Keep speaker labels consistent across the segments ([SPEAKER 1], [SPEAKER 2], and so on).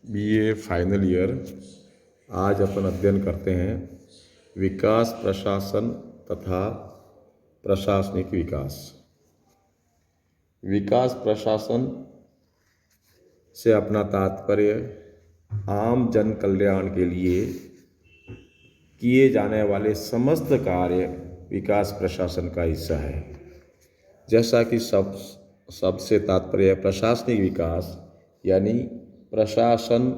[SPEAKER 1] BA final year. आज अपन अध्ययन करते हैं विकास प्रशासन तथा प्रशासनिक विकास। विकास प्रशासन से अपना तात्पर्य आम जन कल्याण के लिए किए जाने वाले समस्त कार्य विकास प्रशासन का हिस्सा है। जैसा कि सबसे तात्पर्य है प्रशासनिक विकास, यानी प्रशासन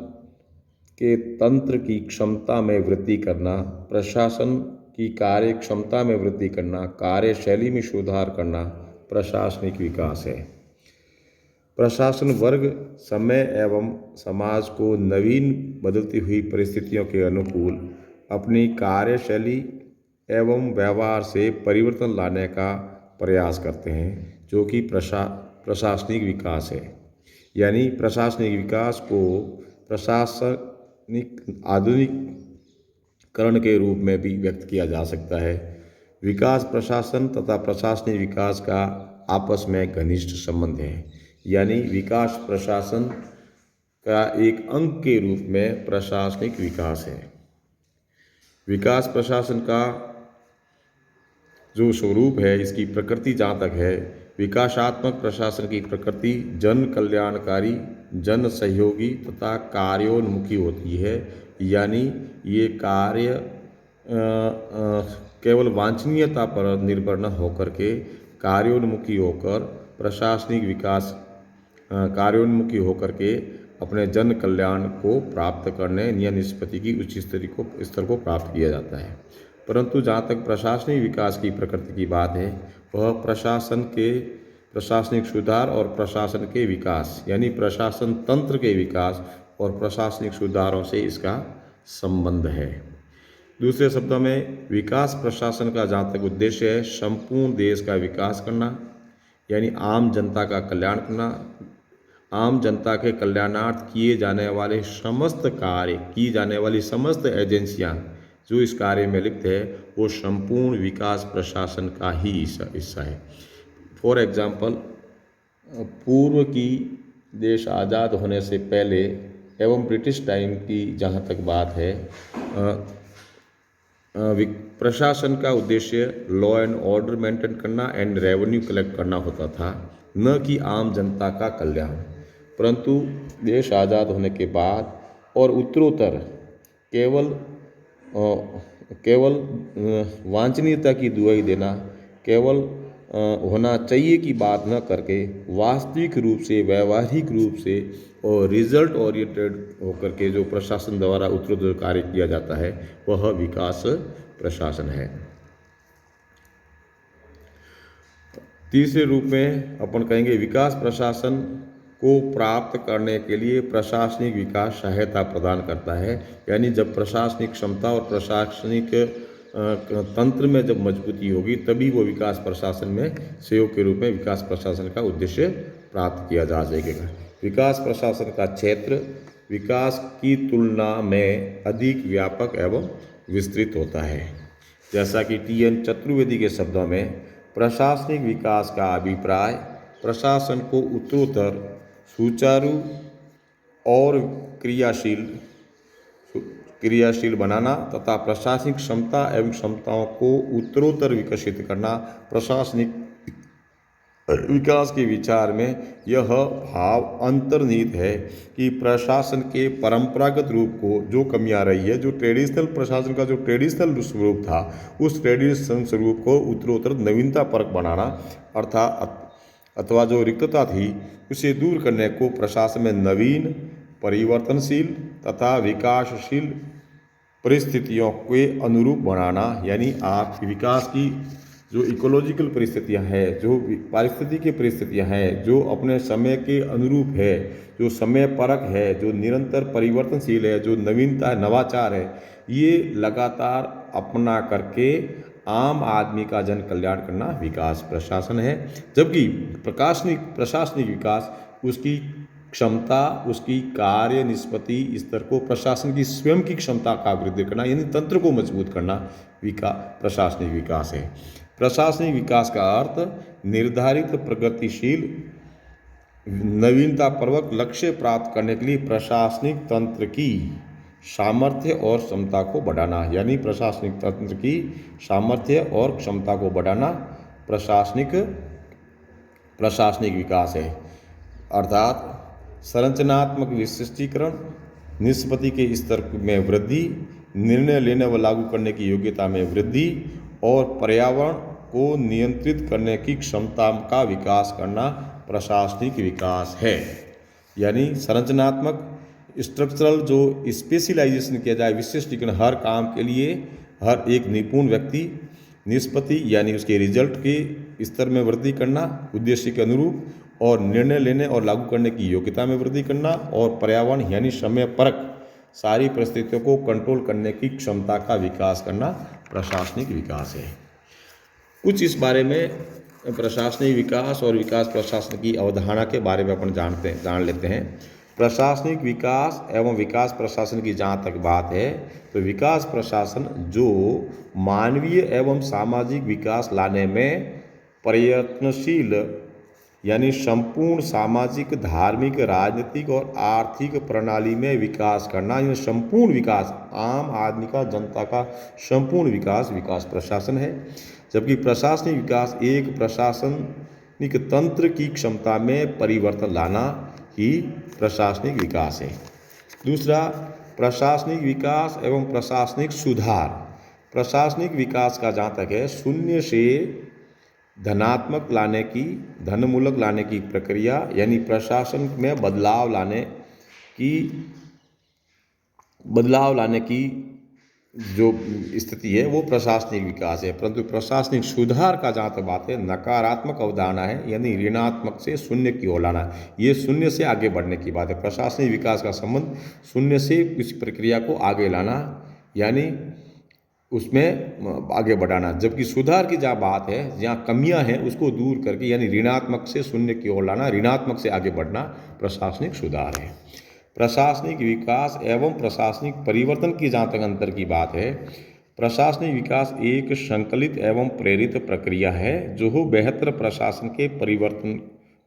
[SPEAKER 1] के तंत्र की क्षमता में वृद्धि करना, प्रशासन की कार्य क्षमता में वृद्धि करना, कार्यशैली में सुधार करना प्रशासनिक विकास है। प्रशासन वर्ग समय एवं समाज को नवीन बदलती हुई परिस्थितियों के अनुकूल अपनी कार्यशैली एवं व्यवहार से परिवर्तन लाने का प्रयास करते हैं, जो कि प्रशासनिक विकास है। यानी प्रशासनिक विकास को प्रशासनिक आधुनिकीकरण के रूप में भी व्यक्त किया जा सकता है। विकास प्रशासन तथा प्रशासनिक विकास का आपस में घनिष्ठ संबंध है। यानी विकास प्रशासन का एक अंग के रूप में प्रशासनिक विकास है। विकास प्रशासन का जो स्वरूप है, इसकी प्रकृति जहाँ तक है, विकासात्मक प्रशासन की प्रकृति जन कल्याणकारी, जन सहयोगी तथा कार्योन्मुखी होती है। यानी ये कार्य केवल वांछनीयता पर निर्भर न होकर के कार्योन्मुखी होकर प्रशासनिक विकास कार्योन्मुखी होकर के अपने जन कल्याण को प्राप्त करने या निष्पत्ति की उच्च स्तर को प्राप्त किया जाता है। परंतु जहाँ तक प्रशासनिक विकास की प्रकृति की बात है, वह प्रशासनिक सुधार और प्रशासन के विकास, यानी प्रशासन तंत्र के विकास और प्रशासनिक सुधारों से इसका संबंध है। दूसरे शब्दों में विकास प्रशासन का जहाँ तक उद्देश्य है, संपूर्ण देश का विकास करना, यानी आम जनता का कल्याण करना। आम जनता के कल्याणार्थ किए जाने वाले समस्त कार्य, की जाने वाली समस्त एजेंसियां जो इस कार्य में लिप्त है, वो संपूर्ण विकास प्रशासन का ही हिस्सा है। फॉर एग्जाम्पल, पूर्व की देश आज़ाद होने से पहले एवं ब्रिटिश टाइम की जहाँ तक बात है, प्रशासन का उद्देश्य लॉ एंड ऑर्डर मेंटेन करना एंड रेवेन्यू कलेक्ट करना होता था, न कि आम जनता का कल्याण। परंतु देश आज़ाद होने के बाद और उत्तरोत्तर केवल वांछनीयता की दुहाई देना, केवल होना चाहिए की बात न करके वास्तविक रूप से, व्यावहारिक रूप से और रिजल्ट ओरिएंटेड होकर के जो प्रशासन द्वारा उत्तरोत्तर कार्य किया जाता है, वह विकास प्रशासन है। तीसरे रूप में अपन कहेंगे विकास प्रशासन को प्राप्त करने के लिए प्रशासनिक विकास सहायता प्रदान करता है। यानी जब प्रशासनिक क्षमता और प्रशासनिक तंत्र में जब मजबूती होगी, तभी वो विकास प्रशासन में सहयोग के रूप में विकास प्रशासन का उद्देश्य प्राप्त किया जा सकेगा। विकास प्रशासन का क्षेत्र विकास की तुलना में अधिक व्यापक एवं विस्तृत होता है। जैसा कि टी.एन. चतुर्वेदी के शब्दों में, प्रशासनिक विकास का अभिप्राय प्रशासन को उत्तरोत्तर सुचारू और क्रियाशील बनाना तथा प्रशासनिक क्षमता एवं क्षमताओं को उत्तरोत्तर विकसित करना। प्रशासनिक विकास के विचार में यह भाव अंतर्निहित है कि प्रशासन के परंपरागत रूप को जो कमी आ रही है, जो ट्रेडिशनल प्रशासन का जो ट्रेडिशनल स्वरूप था, उस ट्रेडिशनल स्वरूप को उत्तरोत्तर नवीनता परक बनाना अथवा जो रिक्तता थी उसे दूर करने को प्रशासन में नवीन, परिवर्तनशील तथा विकासशील परिस्थितियों के अनुरूप बनाना। यानी आप विकास की जो इकोलॉजिकल परिस्थितियां हैं, जो पारिस्थितिकी परिस्थितियां हैं, जो अपने समय के अनुरूप है, जो समय परक है, जो निरंतर परिवर्तनशील है, जो नवीनता है, नवाचार है, ये लगातार अपना करके आम आदमी का जन कल्याण करना विकास प्रशासन है। जबकि प्रशासनिक विकास उसकी क्षमता, उसकी कार्य निष्पत्ति स्तर को, प्रशासन की स्वयं की क्षमता का वृद्धि करना, यानी तंत्र को मजबूत करना प्रशासनिक विकास है। प्रशासनिक विकास का अर्थ निर्धारित प्रगतिशील नवीनतापूर्वक लक्ष्य प्राप्त करने के लिए प्रशासनिक तंत्र की सामर्थ्य और क्षमता को बढ़ाना, यानी प्रशासनिक तंत्र की सामर्थ्य और क्षमता को बढ़ाना प्रशासनिक विकास है। अर्थात संरचनात्मक विशिष्टीकरण, निष्पत्ति के स्तर में वृद्धि, निर्णय लेने व लागू करने की योग्यता में वृद्धि और पर्यावरण को नियंत्रित करने की क्षमता का विकास करना प्रशासनिक विकास है। यानी संरचनात्मक स्ट्रक्चरल जो स्पेशलाइजेशन किया जाए, विशिष्टीकरण, हर काम के लिए हर एक निपुण व्यक्ति, निष्पत्ति यानी उसके रिजल्ट के स्तर में वृद्धि करना उद्देश्य के अनुरूप, और निर्णय लेने और लागू करने की योग्यता में वृद्धि करना, और पर्यावरण यानी समय परक सारी परिस्थितियों को कंट्रोल करने की क्षमता का विकास करना प्रशासनिक विकास है। कुछ इस बारे में प्रशासनिक विकास और विकास प्रशासन की अवधारणा के बारे में अपन जान लेते हैं। प्रशासनिक विकास एवं विकास प्रशासन की जहाँ तक बात है, तो विकास प्रशासन जो मानवीय एवं सामाजिक विकास लाने में प्रयत्नशील, यानी संपूर्ण सामाजिक, धार्मिक, राजनीतिक और आर्थिक प्रणाली में विकास करना, यानी संपूर्ण विकास, आम आदमी का, जनता का संपूर्ण विकास प्रशासन है। जबकि प्रशासनिक विकास एक प्रशासनिक तंत्र की क्षमता में परिवर्तन लाना ही प्रशासनिक विकास है। दूसरा, प्रशासनिक विकास एवं प्रशासनिक सुधार। प्रशासनिक विकास का जहाँ तक है, शून्य से धनमूलक लाने की प्रक्रिया, यानी प्रशासन में बदलाव लाने की जो स्थिति है वो प्रशासनिक विकास है। परंतु प्रशासनिक सुधार का जहाँ तक बात है, नकारात्मक अवधारणा है, यानी ऋणात्मक से शून्य की ओर लाना, ये शून्य से आगे बढ़ने की बात है। प्रशासनिक विकास का संबंध शून्य से किसी प्रक्रिया को आगे लाना, यानी उसमें आगे बढ़ाना। जबकि सुधार की जहाँ बात है, जहाँ कमियां हैं उसको दूर करके, यानी ऋणात्मक से शून्य की ओर लाना, ऋणात्मक से आगे बढ़ना प्रशासनिक सुधार है। प्रशासनिक विकास एवं प्रशासनिक परिवर्तन की जहाँ तक अंतर की बात है, प्रशासनिक विकास एक संकलित एवं प्रेरित प्रक्रिया है जो बेहतर प्रशासन के परिवर्तन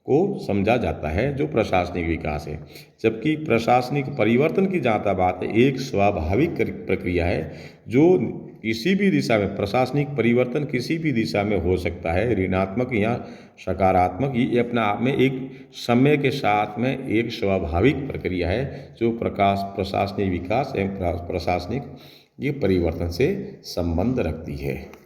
[SPEAKER 1] को समझा जाता है, जो प्रशासनिक विकास है। जबकि प्रशासनिक परिवर्तन की जहाँ तक बात है, एक स्वाभाविक प्रक्रिया है जो किसी भी दिशा में, प्रशासनिक परिवर्तन किसी भी दिशा में हो सकता है, ऋणात्मक या सकारात्मक। ये अपने आप में एक समय के साथ में एक स्वाभाविक प्रक्रिया है जो प्रशासनिक विकास एवं प्रशासनिक ये परिवर्तन से संबंध रखती है।